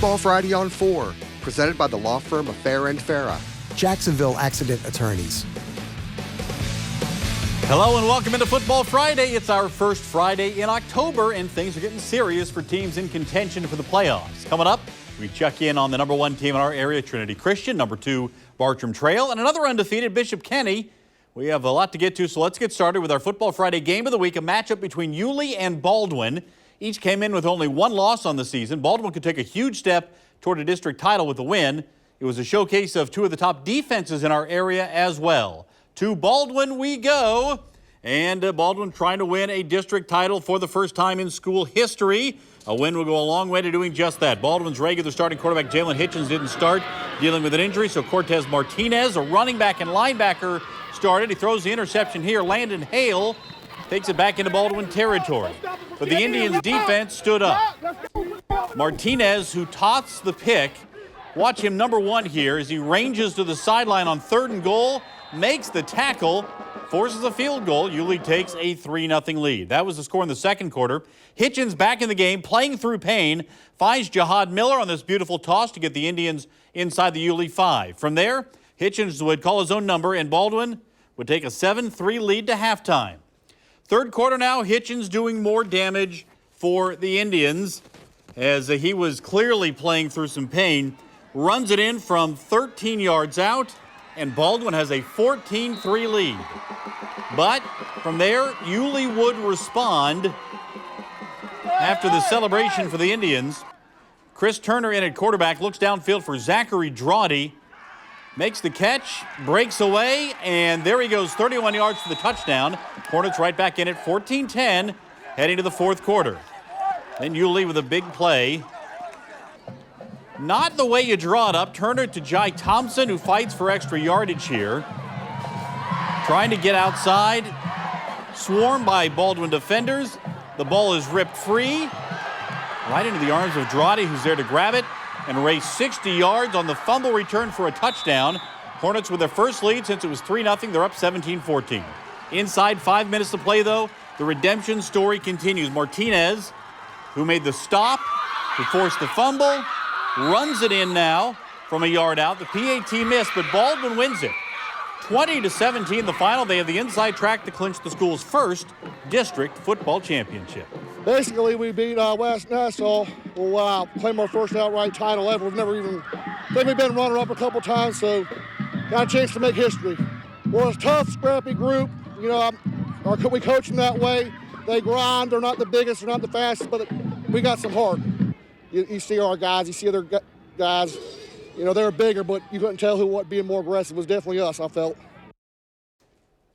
Football Friday on 4, presented by the law firm of Fair and Farah, Jacksonville Accident Attorneys. Hello and welcome into Football Friday. It's our first Friday in October, and things are getting serious for teams in contention for the playoffs. Coming up, we check in on the number 1 team in our area, Trinity Christian, number 2, Bartram Trail, and another undefeated, Bishop Kenny. We have a lot to get to, so let's get started with our Football Friday game of the week, a matchup between Yulee and Baldwin. Each came in with only 1 loss on the season. Baldwin could take a huge step toward a district title with the win. It was a showcase of 2 of the top defenses in our area as well. To Baldwin we go. And Baldwin trying to win a district title for the first time in school history. A win will go a long way to doing just that. Baldwin's regular starting quarterback Jalen Hitchens didn't start, dealing with an injury, so Cortez Martinez, a running back and linebacker, started. He throws the interception here. Landon Hale takes it back into Baldwin territory. But the Indians' defense stood up. Martinez, who tots the pick, watch him number 1 here as he ranges to the sideline on 3rd and goal, makes the tackle, forces a field goal. Yulee takes a 3-0 lead. That was the score in the second quarter. Hitchens back in the game, playing through pain, finds Jihad Miller on this beautiful toss to get the Indians inside the Yulee 5. From there, Hitchens would call his own number, and Baldwin would take a 7-3 lead to halftime. Third quarter now, Hitchens doing more damage for the Indians as he was clearly playing through some pain. Runs it in from 13 yards out, and Baldwin has a 14-3 lead. But from there, Yulee would respond after the celebration for the Indians. Chris Turner in at quarterback, looks downfield for Zachary Drawdy, makes the catch, breaks away, and there he goes, 31 yards for the touchdown. Hornets right back in at 14-10, heading to the fourth quarter. Then Yulee with a big play. Not the way you draw it up. Turner to Jai Thompson, who fights for extra yardage here. Trying to get outside. Swarmed by Baldwin defenders. The ball is ripped free. Right into the arms of Drawdy, who's there to grab it and race 60 yards on the fumble return for a touchdown. Hornets with their first lead since it was 3-0. They're up 17-14. Inside 5 minutes to play, though, the redemption story continues. Martinez, who made the stop, who forced the fumble, runs it in now from a yard out. The PAT missed, but Baldwin wins it. 20-17 the final. They have the inside track to clinch the school's first district football championship. Basically, we beat West Nassau. We'll claim our first outright title ever. We've never even, I think we've been runner-up a couple times, so got a chance to make history. We're a tough, scrappy group. You know, we coach them that way. They grind. They're not the biggest, they're not the fastest, but we got some heart. You see our guys, you see other guys, you know, they're bigger, but you couldn't tell who what being more aggressive. It was definitely us, I felt.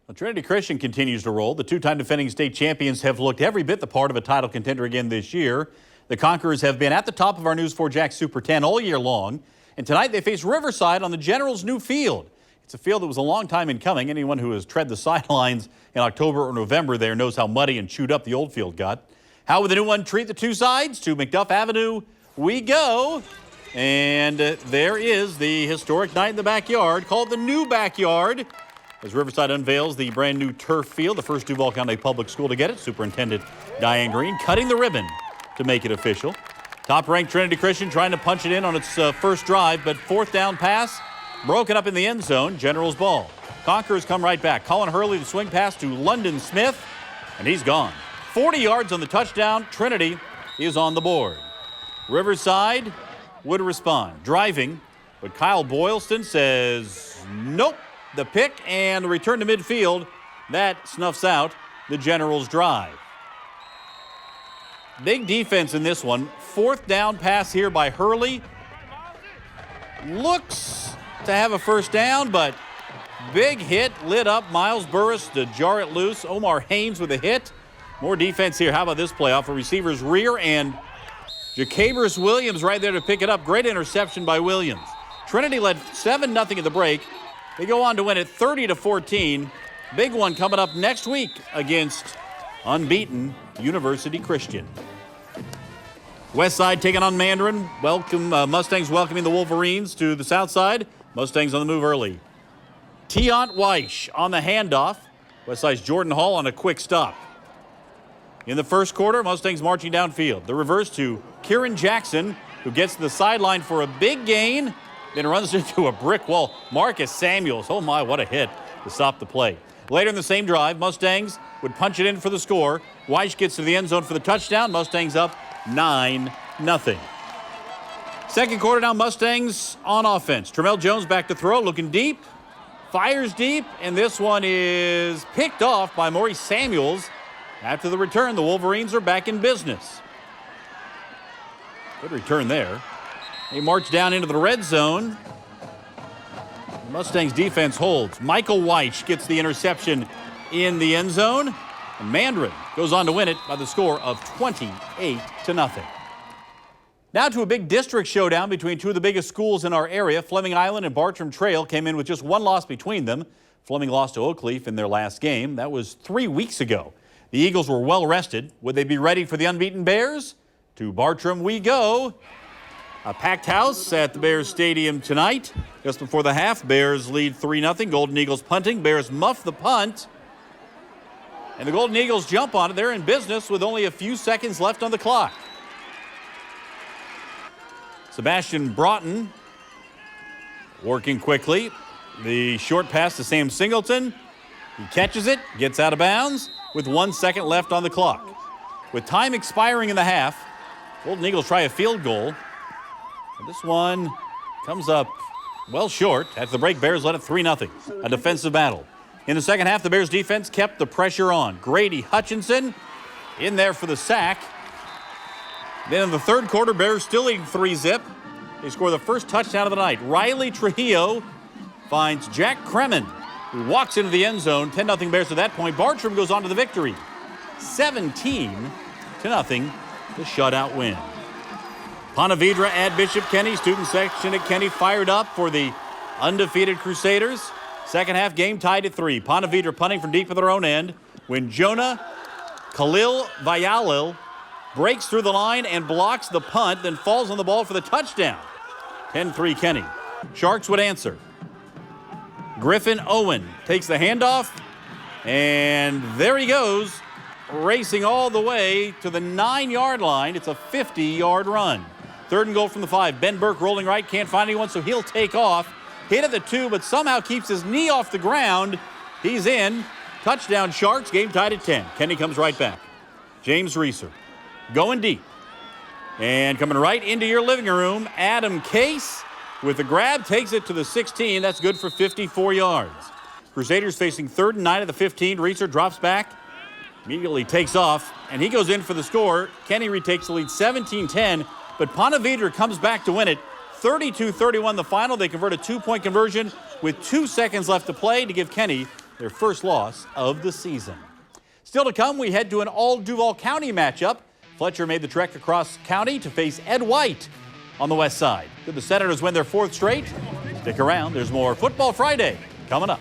Well, Trinity Christian continues to roll. The 2-time defending state champions have looked every bit the part of a title contender again this year. The Conquerors have been at the top of our News 4 Jax Super 10 all year long, and tonight they face Riverside on the General's new field. It's a field that was a long time in coming. Anyone who has tread the sidelines in October or November there knows how muddy and chewed up the old field got. How would the new one treat the two sides? To McDuff Avenue we go. And there is the historic night in the backyard, called the New Backyard, as Riverside unveils the brand new turf field, the first Duval County public school to get it. Superintendent Diane Green cutting the ribbon to make it official. Top-ranked Trinity Christian trying to punch it in on its first drive, but 4th down pass broken up in the end zone. General's ball. Conquerors come right back. Colin Hurley, the swing pass to London Smith, and he's gone. 40 yards on the touchdown. Trinity is on the board. Riverside would respond, driving, but Kyle Boylston says nope. The pick and the return to midfield, that snuffs out the Generals' drive. Big defense in this one. 4th down pass here by Hurley. Looks to have a first down, but big hit lit up Miles Burris to jar it loose. Omar Haynes with a hit. More defense here. How about this play off a receiver's rear, and Jacabris Williams right there to pick it up. Great interception by Williams. Trinity led 7-0 at the break. They go on to win it 30-14. Big one coming up next week against unbeaten University Christian. West side taking on Mandarin. Mustangs welcoming the Wolverines to the south side. Mustangs on the move early. Tiant Weish on the handoff. West side's Jordan Hall on a quick stop. In the first quarter, Mustangs marching downfield. The reverse to Kieran Jackson, who gets to the sideline for a big gain, then runs into a brick wall. Marcus Samuels, oh my, what a hit to stop the play. Later in the same drive, Mustangs would punch it in for the score. Weish gets to the end zone for the touchdown. Mustangs up 9-0. Second quarter now, Mustangs on offense. Tramel Jones back to throw, looking deep, fires deep, and this one is picked off by Maurice Samuels. After the return, the Wolverines are back in business. Good return there. They march down into the red zone. The Mustangs defense holds. Michael Weish gets the interception in the end zone. And Mandarin goes on to win it by the score of 28-0. Now to a big district showdown between two of the biggest schools in our area. Fleming Island and Bartram Trail came in with just one loss between them. Fleming lost to Oakleaf in their last game. That was 3 weeks ago. The Eagles were well rested. Would they be ready for the unbeaten Bears? To Bartram we go. A packed house at the Bears Stadium tonight. Just before the half, Bears lead 3-0. Golden Eagles punting. Bears muff the punt. And the Golden Eagles jump on it. They're in business with only a few seconds left on the clock. Sebastian Broughton working quickly. The short pass to Sam Singleton. He catches it, gets out of bounds with 1 second left on the clock. With time expiring in the half, Golden Eagles try a field goal. And this one comes up well short. At the break, Bears led it 3-0. A defensive battle. In the second half, the Bears defense kept the pressure on. Grady Hutchinson in there for the sack. Then in the third quarter, Bears still leading 3-0. They score the first touchdown of the night. Riley Trujillo finds Jack Kremen, who walks into the end zone. 10-0 Bears at that point. Bartram goes on to the victory. 17-0, the shutout win. Ponte Vedra at Bishop Kenny. Student section at Kenny fired up for the undefeated Crusaders. Second half game tied at 3. Ponte Vedra punting from deep in their own end when Jonah Khalil Vayalil breaks through the line and blocks the punt, then falls on the ball for the touchdown. 10-3 Kenny. Sharks would answer. Griffin Owen takes the handoff, and there he goes, racing all the way to the 9-yard line. It's a 50-yard run. Third and goal from the 5. Ben Burke rolling right, can't find anyone, so he'll take off. Hit at the 2, but somehow keeps his knee off the ground. He's in. Touchdown Sharks, game tied at 10. Kenny comes right back. James Reeser going deep. And coming right into your living room, Adam Case with the grab, takes it to the 16. That's good for 54 yards. Crusaders facing 3rd and 9 at the 15. Reeser drops back, immediately takes off, and he goes in for the score. Kenny retakes the lead 17-10, but Ponte Vedra comes back to win it. 32-31 the final. They convert a 2-point conversion with 2 seconds left to play to give Kenny their first loss of the season. Still to come, we head to an all-Duval County matchup. Fletcher made the trek across county to face Ed White on the west side. Could the Senators win their 4th straight? Stick around. There's more Football Friday coming up.